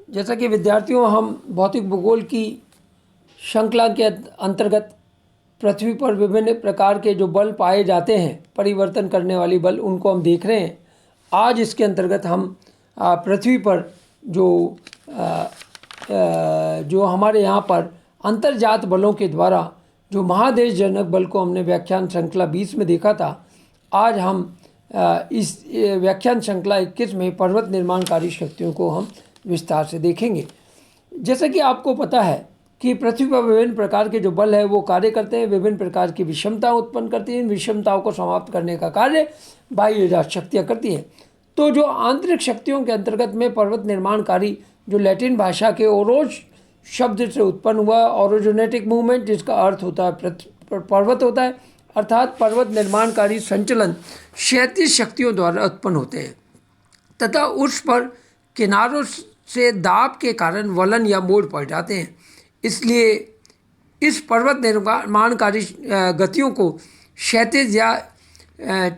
जैसा कि विद्यार्थियों, हम भौतिक भूगोल की श्रृंखला के अंतर्गत पृथ्वी पर विभिन्न प्रकार के जो बल पाए जाते हैं, परिवर्तन करने वाली बल, उनको हम देख रहे हैं। आज इसके अंतर्गत हम पृथ्वी पर जो हमारे यहाँ पर अंतर्जात बलों के द्वारा जो महादेशजनक बल को हमने व्याख्यान श्रृंखला 20 में देखा था, आज हम इस व्याख्यान श्रृंखला 21 में पर्वत निर्माणकारी शक्तियों को हम विस्तार से देखेंगे। जैसा कि आपको पता है कि पृथ्वी पर विभिन्न प्रकार के जो बल है वो कार्य करते हैं, विभिन्न प्रकार की विषमता उत्पन्न करती हैं। इन विषमताओं को समाप्त करने का कार्य बाह्य शक्तियाँ करती हैं। तो जो आंतरिक शक्तियों के अंतर्गत में पर्वत निर्माणकारी, जो लैटिन भाषा के ओरोज शब्द से उत्पन्न हुआ, ओरोजेनेटिक मूवमेंट, जिसका अर्थ होता है पर्वत होता है, अर्थात पर्वत निर्माणकारी संचलन क्षैतिज शक्तियों द्वारा उत्पन्न होते हैं तथा उस पर किनारों से दाब के कारण वलन या मोड़ पड़ जाते हैं। इसलिए इस पर्वत निर्माणकारी गतियों को क्षैतिज या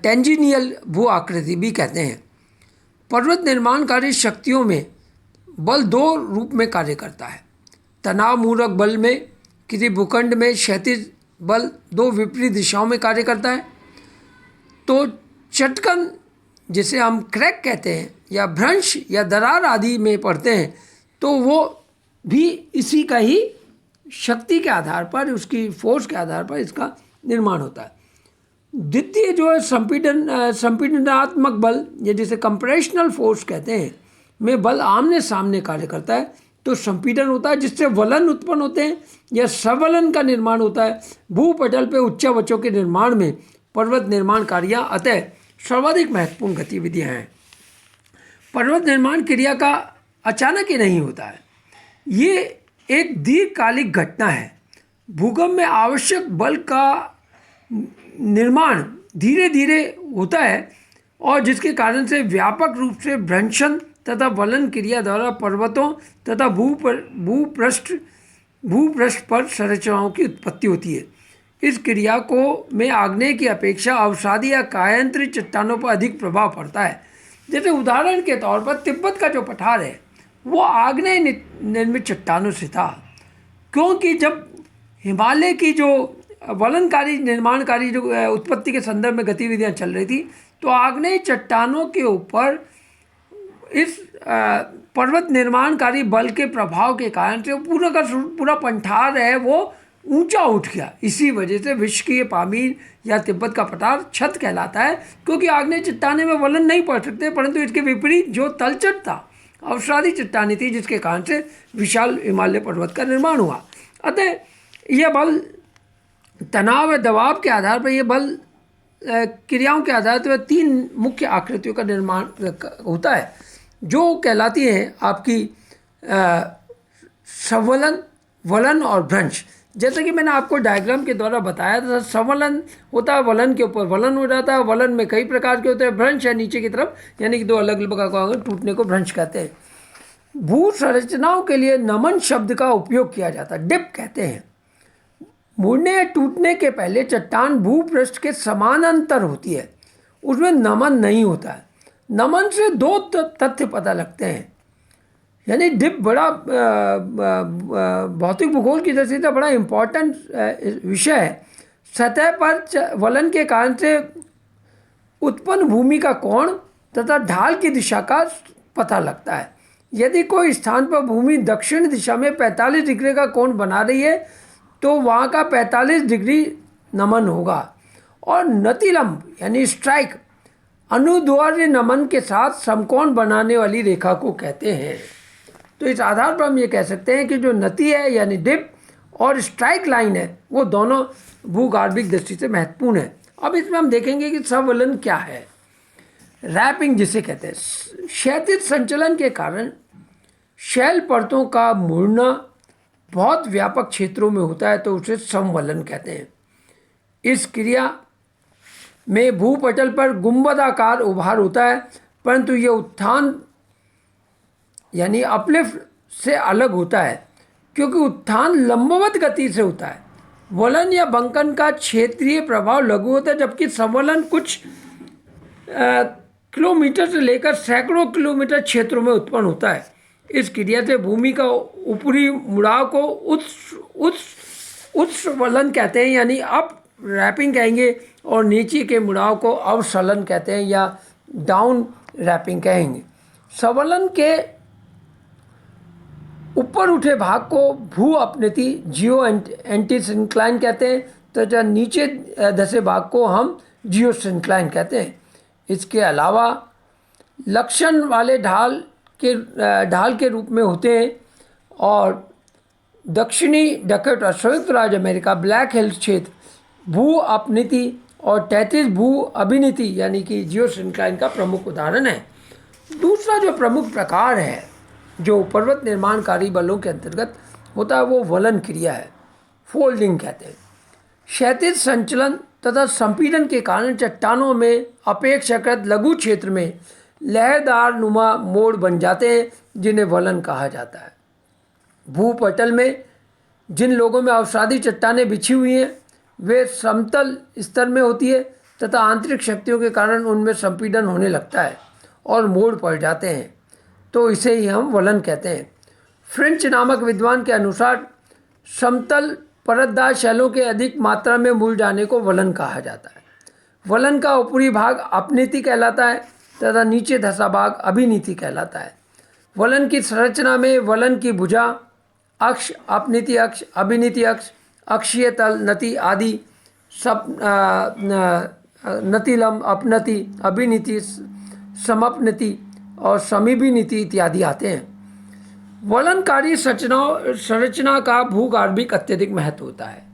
टेंजेनियल भू आकृति भी कहते हैं। पर्वत निर्माणकारी शक्तियों में बल दो रूप में कार्य करता है। तनाव मूलक बल में किसी भूखंड में क्षैतिज बल दो विपरीत दिशाओं में कार्य करता है। तो चटकन, जिसे हम क्रैक कहते हैं, या भ्रंश या दरार आदि में पड़ते हैं, तो वो भी इसी का ही शक्ति के आधार पर, उसकी फोर्स के आधार पर इसका निर्माण होता है। द्वितीय जो है संपीडनात्मक बल, या जिसे कंप्रेशनल फोर्स कहते हैं, में बल आमने सामने कार्य करता है। तो संपीडन होता है जिससे वलन उत्पन्न होते हैं या सवलन का निर्माण होता है। भूपटल पे उच्चावचों के निर्माण में पर्वत निर्माण कार्य अतः सर्वाधिक महत्वपूर्ण गतिविधियाँ हैं। पर्वत निर्माण क्रिया का अचानक ही नहीं होता है, ये एक दीर्घकालिक घटना है। भूकंप में आवश्यक बल का निर्माण धीरे धीरे होता है और जिसके कारण से व्यापक रूप से भ्रंशन तथा वलन क्रिया द्वारा पर्वतों तथा भूपृष्ठ पर संरचनाओं की उत्पत्ति होती है। इस क्रिया को में आग्नेय की अपेक्षा अवसादी या कायांतरित चट्टानों पर अधिक प्रभाव पड़ता है। जैसे उदाहरण के तौर पर तिब्बत का जो पठार है वो आग्नेय निर्मित चट्टानों से था, क्योंकि जब हिमालय की जो वलनकारी निर्माणकारी जो उत्पत्ति के संदर्भ में गतिविधियां चल रही थी, तो आग्नेय चट्टानों के ऊपर इस पर्वत निर्माणकारी बल के प्रभाव के कारण से पूरा का पूरा पठार है वो ऊंचा उठ गया। इसी वजह से विश्व की पामीर या तिब्बत का पठार छत कहलाता है, क्योंकि आग्नेय चट्टाने में वलन नहीं पड़ सकते, परंतु इसके विपरीत जो तलछट था, अवसादी चट्टानी थी, जिसके कारण से विशाल हिमालय पर्वत का निर्माण हुआ। अतः यह बल तनाव व दबाव के आधार पर, यह बल क्रियाओं के आधार पर तीन मुख्य आकृतियों का निर्माण होता है, जो कहलाती है आपकी सवलन, वलन और भ्रंश। जैसे कि मैंने आपको डायग्राम के द्वारा बताया था, सवलन होता है वलन के ऊपर वलन हो जाता है। वलन में कई प्रकार के होते हैं। भ्रंश है नीचे की तरफ, यानी कि दो अलग अलग टूटने को भ्रंश कहते हैं। भू संरचनाओं के लिए नमन शब्द का उपयोग किया जाता है, डिप कहते हैं। मुड़ने या टूटने के पहले चट्टान भूपृष्ठ के समानांतर होती है, उसमें नमन नहीं होता है। नमन से दो तथ्य पता लगते हैं, यानी डिप बड़ा भौतिक भूगोल की दृष्टि से बड़ा इम्पोर्टेंट विषय है। सतह पर वलन के कारण से उत्पन्न भूमि का कोण तथा ढाल की दिशा का पता लगता है। यदि कोई स्थान पर भूमि दक्षिण दिशा में 45 डिग्री का कोण बना रही है, तो वहाँ का 45 डिग्री नमन होगा। और नतिलंब यानी स्ट्राइक अनुदैर्ध्य नमन के साथ समकोण बनाने वाली रेखा को कहते हैं। तो इस आधार पर हम ये कह सकते हैं कि जो नति है यानी डिप और स्ट्राइक लाइन है, वो दोनों भूगार्भिक दृष्टि से महत्वपूर्ण है। अब इसमें हम देखेंगे कि सवलन क्या है। रैपिंग जिसे कहते हैं, क्षैतिज संचलन के कारण शैल परतों का मुड़ना बहुत व्यापक क्षेत्रों में होता है, तो उसे समवलन कहते हैं। इस क्रिया में भूपटल पर गुंबदाकार उभार होता है, परंतु यह उत्थान यानी अपलिफ्ट से अलग होता है, क्योंकि उत्थान लंबवत गति से होता है। वलन या बंकन का क्षेत्रीय प्रभाव लघु होता है, जबकि समवलन कुछ किलोमीटर से लेकर सैकड़ों किलोमीटर क्षेत्रों में उत्पन्न होता है। इस क्रिया से भूमि का ऊपरी मुड़ाव को उच्च वलन कहते हैं, यानी अप रैपिंग कहेंगे, और नीचे के मुड़ाव को अवसलन कहते हैं या डाउन रैपिंग कहेंगे। सवलन के ऊपर उठे भाग को भू अपनति जियो एंटीसिंक्लाइन कहते हैं, तो जो नीचे धसे भाग को हम जियो सिंक्लाइन कहते हैं। इसके अलावा लक्षण वाले ढाल के रूप में होते हैं, और दक्षिणी डकैटा संयुक्त राज्य अमेरिका ब्लैक हिल्स क्षेत्र भू अपनीति और 33 भू अभिनीति यानी कि जियो सिंक्लाइन का प्रमुख उदाहरण है। दूसरा जो प्रमुख प्रकार है जो पर्वत निर्माणकारी बलों के अंतर्गत होता है वो वलन क्रिया है, फोल्डिंग कहते हैं। क्षैतिज संचलन तथा संपीड़न के कारण चट्टानों में अपेक्षाकृत लघु क्षेत्र में लहरदार नुमा मोड़ बन जाते हैं, जिन्हें वलन कहा जाता है। भूपटल में जिन लोगों में अवसादी चट्टानें बिछी हुई हैं वे समतल स्तर में होती है तथा आंतरिक शक्तियों के कारण उनमें संपीड़न होने लगता है और मोड़ पड़ जाते हैं, तो इसे ही हम वलन कहते हैं। फ्रेंच नामक विद्वान के अनुसार समतल परतदार शैलों के अधिक मात्रा में मुड़ जाने को वलन कहा जाता है। वलन का ऊपरी भाग अपनीति कहलाता है तथा नीचे धसा भाग अभिनीति कहलाता है। वलन की संरचना में वलन की भुजा, अक्ष, अपनीति अक्ष, अभिनीति अक्ष, अक्षीय तल, नति आदि सब नतिलम, अपनति, अभिनीति, समपनति और समीभिनीति इत्यादि आते हैं। वलनकारी संरचना का भूगार्भिक अत्यधिक महत्व होता है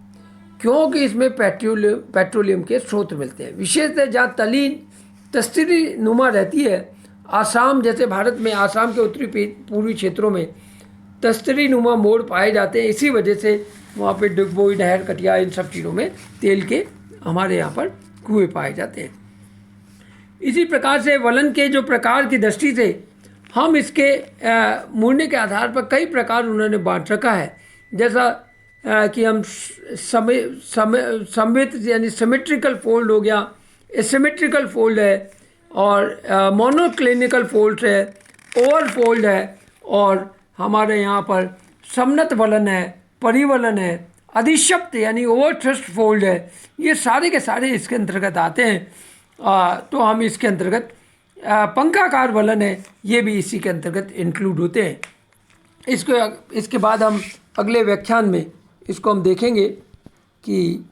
क्योंकि इसमें पेट्रोलियम के स्रोत मिलते हैं। विशेषतः जहाँ तली तस्तरी नुमा रहती है, आसाम जैसे भारत में आसाम के उत्तरी पूर्वी क्षेत्रों में तस्तरी नुमा मोड़ पाए जाते हैं। इसी वजह से वहाँ पे डिगबोई, नहर, कटिया, इन सब चीज़ों में तेल के हमारे यहाँ पर कुएँ पाए जाते हैं। इसी प्रकार से वलन के जो प्रकार की दृष्टि से हम इसके मुड़ने के आधार पर कई प्रकार उन्होंने बांट रखा है, जैसा कि हम सममित यानी सिमेट्रिकल फोल्ड हो गया, एसिमेट्रिकल फोल्ड है, और मोनोक्लिनिकल फोल्ड है, ओवर फोल्ड है, और हमारे यहाँ पर समनत वलन है, परिवलन है, अधिशप्त यानी ओवर थ्रस्ट फोल्ड है। ये सारे के सारे इसके अंतर्गत आते हैं। तो हम इसके अंतर्गत पंखाकार वलन है, ये भी इसी के अंतर्गत इंक्लूड होते हैं। इसके बाद हम अगले व्याख्यान में इसको हम देखेंगे कि